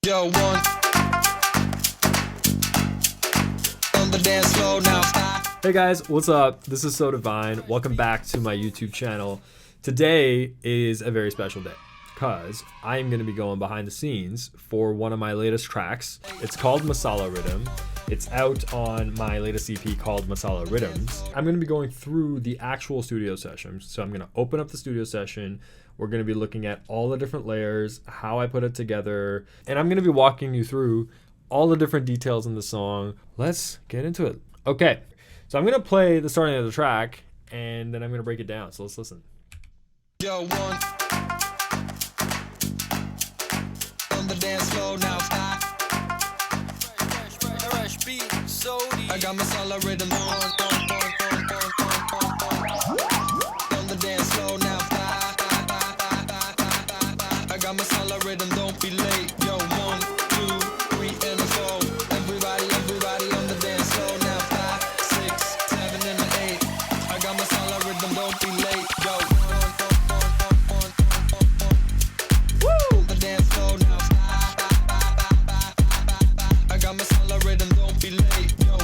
Yo, one on the dance floor now. Hey guys, what's up? This is Sodhivine. Welcome back to my YouTube channel. Today is a very special day because I'm going to be going behind the scenes for one of my latest tracks. It's called Masala Riddim. It's out on my latest EP called Masala Riddims. I'm going to be going through the actual studio session. So I'm going to open up the studio session. We're going to be looking at all the different layers, how I put it together, and I'm going to be walking you through all the different details in the song. Let's get into it. Okay, so I'm going to play the starting of the track, and then I'm going to break it down. So let's listen. Yo, one on the dance floor now. I got Masala Riddim on the dance floor now. I got Masala Riddim, don't be late. Yo, 1, 2, 3, and 4. Everybody on the dance floor now. 5, 6, 7, and 8. I got Masala Riddim, don't be late. Yo, woo! The dance floor now. I got Masala Riddim, don't be late. Yo,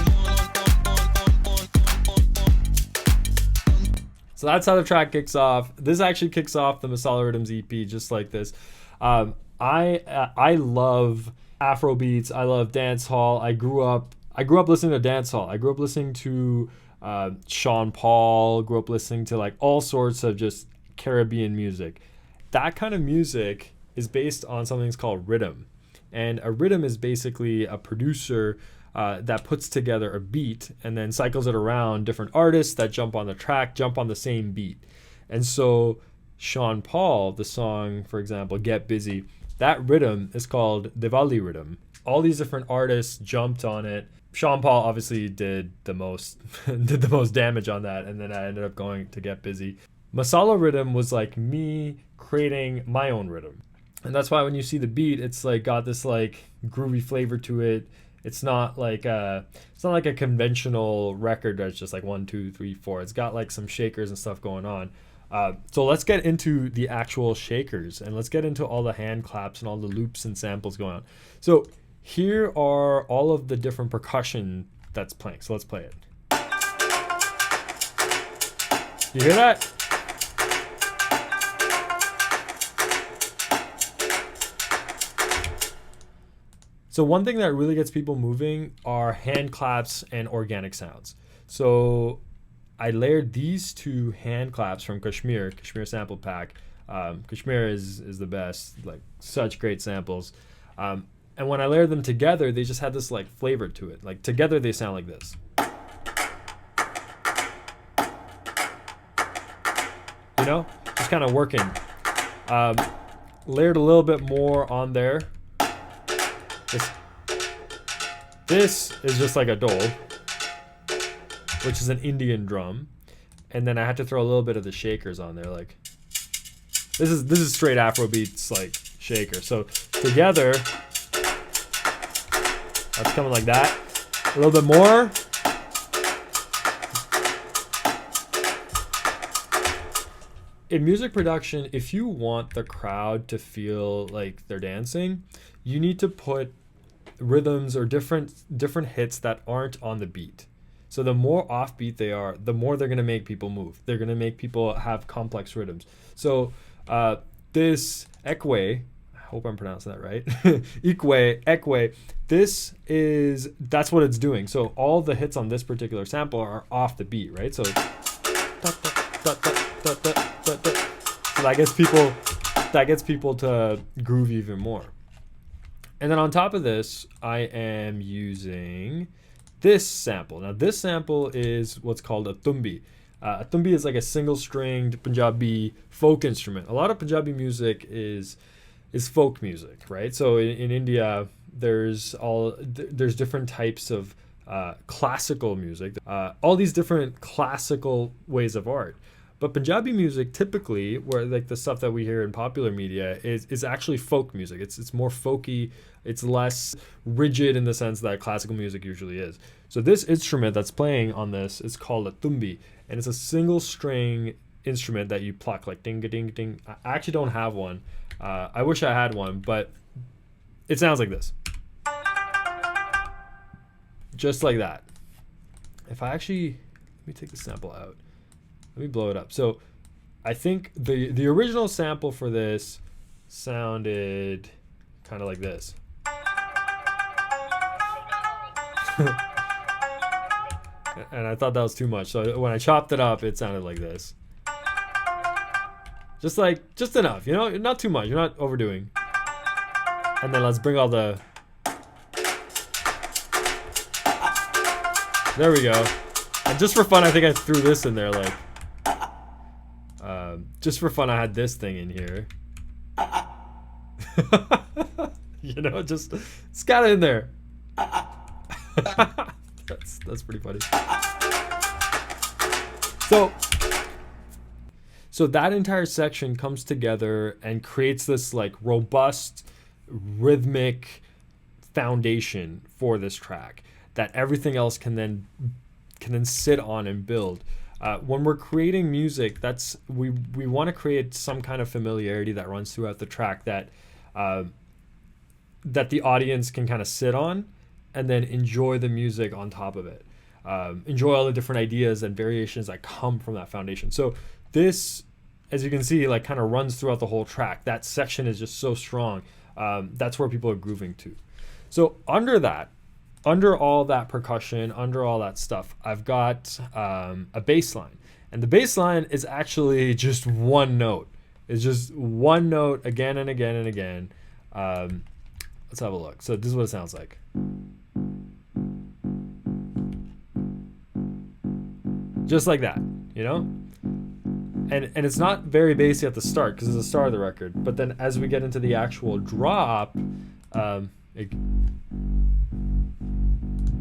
So that's how the track kicks off. This actually kicks off the Masala Riddims EP just like this. I love Afro beats. I love dance hall. I grew up listening to dance hall. I grew up listening to Sean Paul. Grew up listening to like all sorts of just Caribbean music. That kind of music is based on something that's called rhythm, and a rhythm is basically a producer that puts together a beat and then cycles it around different artists that jump on the track, jump on the same beat. And so Sean Paul, the song, for example, Get Busy, that rhythm is called Diwali Riddim. All these different artists jumped on it. Sean Paul obviously did the most damage on that, and then I ended up going to Get Busy. Masala Riddim was like me creating my own rhythm. And that's why when you see the beat, it's like got this like groovy flavor to it. It's not like a conventional record that's just like 1, 2, 3, 4. It's got like some shakers and stuff going on. So let's get into the actual shakers and let's get into all the hand claps and all the loops and samples going on. So here are all of the different percussion that's playing. So let's play it. You hear that? So one thing that really gets people moving are hand claps and organic sounds. So I layered these two hand claps from Kashmir sample pack. Kashmir is the best, like such great samples. And when I layered them together, they just had this like flavor to it. Like together they sound like this. You know, just kind of working. Layered a little bit more on there. This is just like a dole, which is an Indian drum, and then I had to throw a little bit of the shakers on there. Like this is straight Afrobeats like shaker. So together, that's coming like that. A little bit more. In music production, if you want the crowd to feel like they're dancing, you need to put rhythms or different hits that aren't on the beat. So the more offbeat they are, the more they're going to make people move. They're going to make people have complex rhythms. So this Ekwe, I hope I'm pronouncing that right. Ekwe, that's what it's doing. So all the hits on this particular sample are off the beat, right? So that gets people to groove even more. And then on top of this, I am using this sample. Now this sample is what's called a tumbi. A tumbi is like a single-stringed Punjabi folk instrument. A lot of Punjabi music is folk music, right? So in India, there's different types of classical music, all these different classical ways of art. But Punjabi music typically, where like the stuff that we hear in popular media is actually folk music. It's more folky. It's less rigid in the sense that classical music usually is. So this instrument that's playing on this is called a tumbi, and it's a single string instrument that you pluck like ding ding ding. I actually don't have one. I wish I had one, but it sounds like this. Just like that. If I actually, let me take the sample out. Let me blow it up. So I think the original sample for this sounded kind of like this. And I thought that was too much. So when I chopped it up, it sounded like this. Just enough, you know, not too much. You're not overdoing. And then let's bring all the... There we go. And just for fun, I think I threw this in there, like... just for fun, I had this thing in here. You know, just... It's got it in there. That's pretty funny. So that entire section comes together and creates this like robust rhythmic foundation for this track that everything else can then sit on and build. When we're creating music, that's we want to create some kind of familiarity that runs throughout the track that the audience can kind of sit on and then enjoy the music on top of it. Enjoy all the different ideas and variations that come from that foundation. So this, as you can see, like kind of runs throughout the whole track. That section is just so strong. That's where people are grooving to. So under all that percussion, under all that stuff, I've got a bass line. And the bass line is actually just one note. It's just one note again and again and again. Let's have a look. So this is what it sounds like. Just like that, you know? And it's not very bassy at the start because it's the start of the record. But then as we get into the actual drop,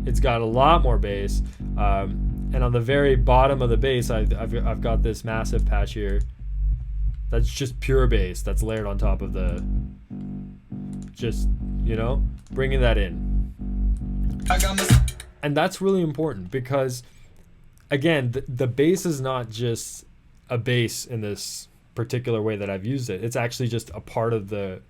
it's got a lot more bass. And on the very bottom of the bass, I've got this massive patch here. That's just pure bass that's layered on top of the... Just, you know, bringing that in. And that's really important because, again, the bass is not just a bass in this particular way that I've used it. It's actually just a part of the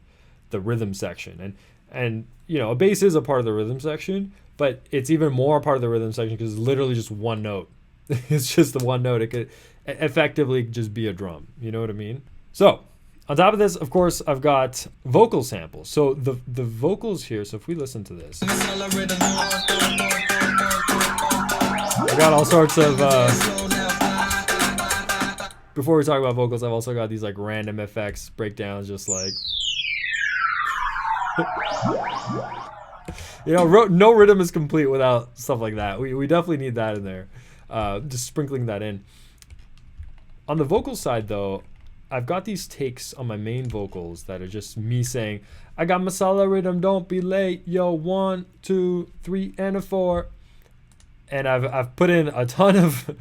rhythm section. And you know, a bass is a part of the rhythm section, but it's even more a part of the rhythm section because it's literally just one note. It's just the one note. It could effectively just be a drum. You know what I mean? So on top of this, of course, I've got vocal samples. So the vocals here, so if we listen to this, I got all sorts of... before we talk about vocals, I've also got these like random effects, breakdowns, just like... You know, no rhythm is complete without stuff like that. We definitely need that in there. Just sprinkling that in. On the vocal side, though, I've got these takes on my main vocals that are just me saying, I got Masala Riddim, don't be late, yo, 1, 2, 3, and a 4. And I've put in a ton of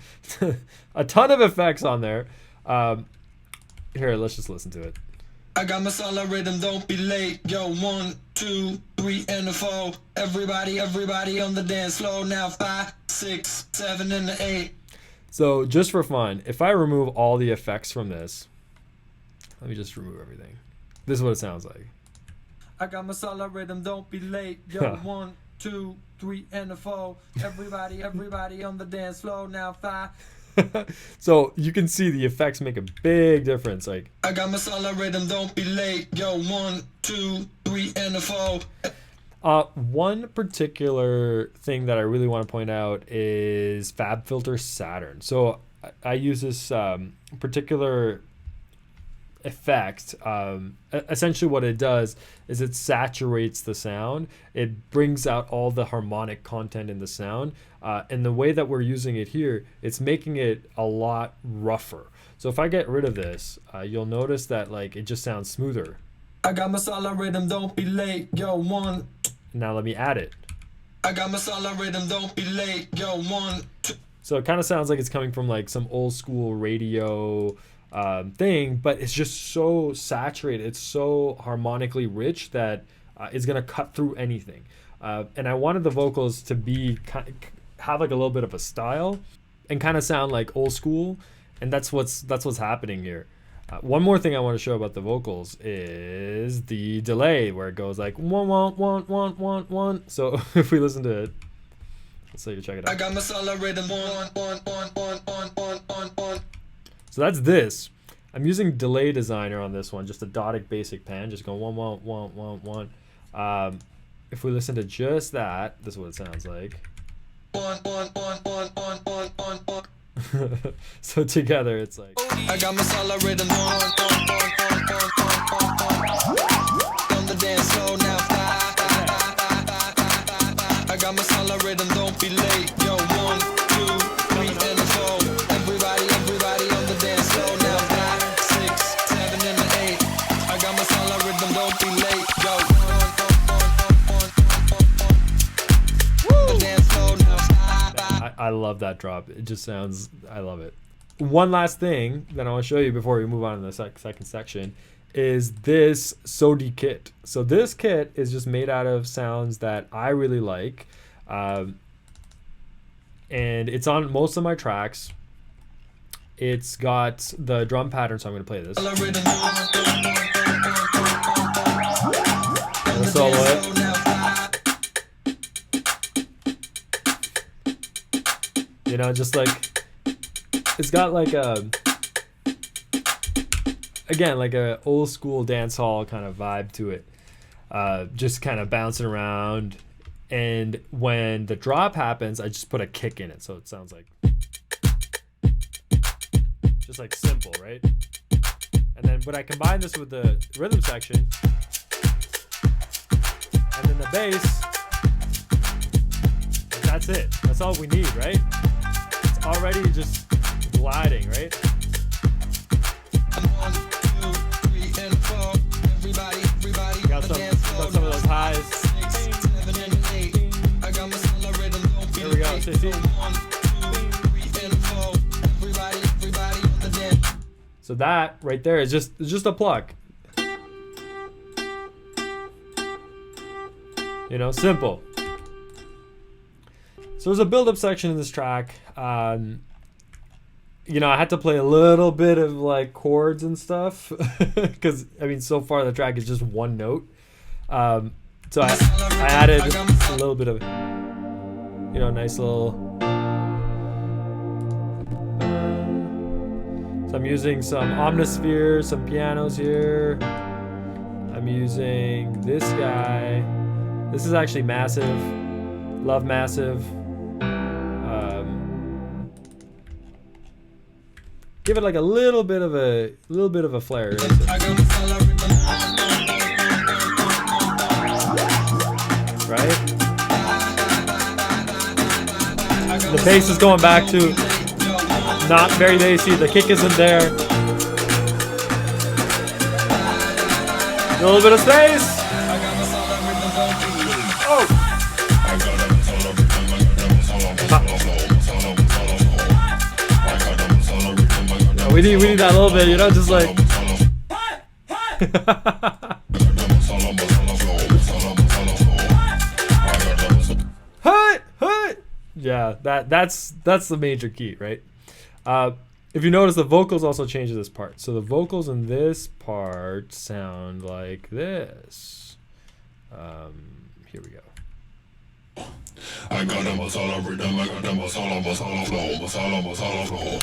effects on there. Here, let's just listen to it. I got Masala Riddim, don't be late, yo, 1, 2, 3, and a 4. Everybody on the dance floor now. 5, 6, 7, and 8. So just for fun, if I remove all the effects from this, let me just remove everything. This is what it sounds like. I got Masala Riddim, don't be late, yo, 1, 2, 3, and a 4. Everybody on the dance floor now. 5. So you can see the effects make a big difference. Like, I got Masala Riddim, don't be late, yo, 1, 2, 3, and a 4. One particular thing that I really want to point out is FabFilter Saturn. So I use this particular effect. Essentially what it does is it saturates the sound. It brings out all the harmonic content in the sound. And the way that we're using it here, it's making it a lot rougher. So if I get rid of this, you'll notice that like it just sounds smoother. I got Masala Riddim, don't be late, yo, 1. Now let me add it. I got Masala Riddim, don't be late, yo, 1, 2. So it kind of sounds like it's coming from like some old school radio thing, but it's just so saturated. It's so harmonically rich that it's gonna cut through anything. And I wanted the vocals to be have like a little bit of a style and kind of sound like old school, and that's what's happening here. One more thing I want to show about the vocals is the delay, where it goes like one, one, one, one, one, one. So if we listen to it, let's say you check it I out. got Masala Riddim on. So that's this. I'm using delay designer on this one, just a dotted basic pan, just going one, one, one, one, one. If we listen to just that, this is what it sounds like. So together it's like. I got Masala Riddim on the dance floor now. I got Masala Riddim, don't be late. Yo, 1, 2, 3, and 4. Everybody on the dance floor now. 5, 6, 7, and 8. I got Masala Riddim, don't be late. Yo, the dance floor now. I love that drop. It just sounds, I love it. One last thing that I want to show you before we move on to the second section is this Sodhi kit. So this kit is just made out of sounds that I really like. And it's on most of my tracks. It's got the drum pattern, so I'm going to play this. I'm gonna solo it. You know, just like, it's got like a, again, like a old school dance hall kind of vibe to it. Just kind of bouncing around. And when the drop happens, I just put a kick in it. So it sounds like, just like simple, right? And then when I combine this with the rhythm section, and then the bass, that's it. That's all we need, right? It's already just gliding, right? 1, 2, 3, and 4. Everybody Got some of those highs. 6, 7, and 8. I got Masala Riddim, don't be There we go. late. See? 1, 2, 3, and 4. Everybody on the dance. So that right there is just a pluck. You know, simple. So there's a build-up section in this track. You know, I had to play a little bit of like chords and stuff because I mean, so far the track is just one note. So I added a little bit of, you know, nice little. So I'm using some omnisphere, some pianos here. I'm using this guy. This is actually Massive. Love Massive. Give it like a little bit of a flair. Right? The bass is going back to not very bassy. The kick isn't there. A little bit of space. Oh. We need that little bit, you know, just like. Yeah, that's the major key, right? If you notice, the vocals also change this part. So the vocals in this part sound like this. Here we go. I got the Masala Riddim, I got the masala flow.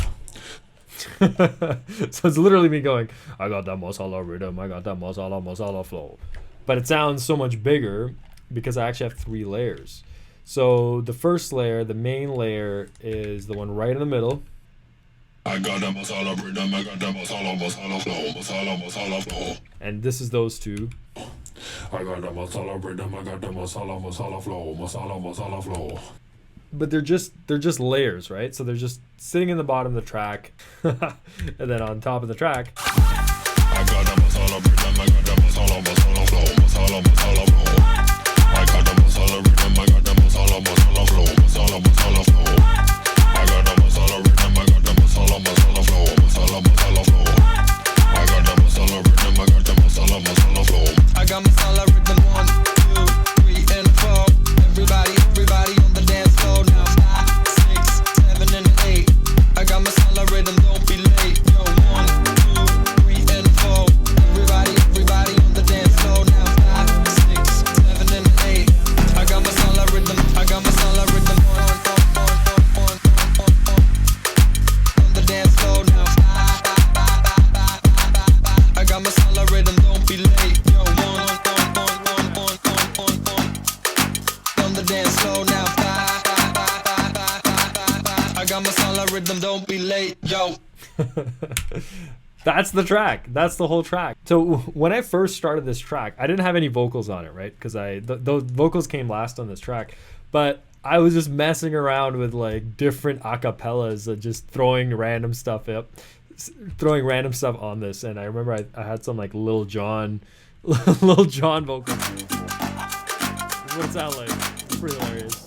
So it's literally me going, I got that Masala Riddim, I got that masala flow. But it sounds so much bigger because I actually have 3 layers. So the first layer, the main layer, is the one right in the middle. I got the Masala Riddim, I got the masala flow. And this is those two. I got the Masala Riddim, I got the masala flow. But they're just layers, right? So they're just sitting in the bottom of the track, and then on top of the track. I got the Masala Riddim, I got the masala flow. I got the Masala Riddim, I got the masala flow. I got the Masala Riddim, I got the masala flow. I got the Masala Riddim, I got the masala flow. I got Masala Riddim 1, 2, 3, and 4. Everybody on the dance floor now. 5, 6, 7, and 8. I got Masala Riddim, don't be late. Yo, 1, 2, 3, slow now. I got Masala Riddim, don't be late, yo. That's the track. That's the whole track. So when I first started this track, I didn't have any vocals on it, right? Because those vocals came last on this track. But I was just messing around with like different acapellas, just throwing random stuff on this. And I remember I had some like Lil Jon vocals. This is what it sounded like. It's pretty hilarious.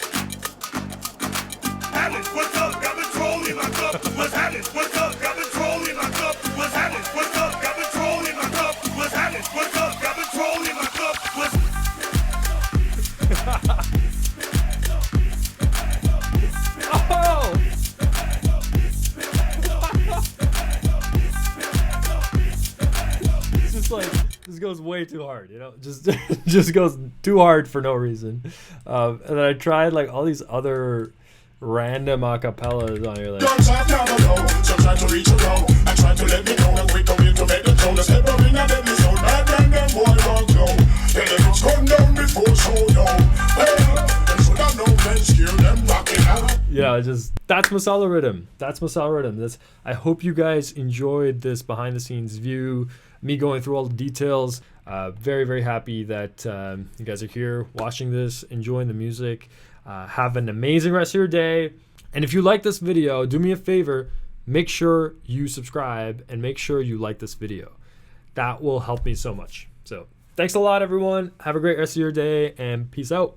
Alice, what's up? Got Patrol in my cup. What's Alice? What's up? Got Patrol in my cup. What's Alice? What's up? Got Patrol in my cup. What's Alice? What's up? Got Patrol in my cup. What's Oh! It's just like this goes way too hard, you know. Just goes too hard for no reason. And then I tried like all these other random acapellas on here, like. Don't try down below, so try to reach around. I try to let me know that we come in to make the tone. Step up in a deadly zone, bad man, them boy won't go. Hey, let's come down before showdown. Hey, them should have known, then scare them knocking out. Yeah, that's Masala Riddim. That's Masala Riddim. I hope you guys enjoyed this behind the scenes view, me going through all the details. Very, very happy that you guys are here watching this, enjoying the music. Have an amazing rest of your day. And if you like this video, do me a favor, make sure you subscribe and make sure you like this video. That will help me so much. So thanks a lot, everyone. Have a great rest of your day and peace out.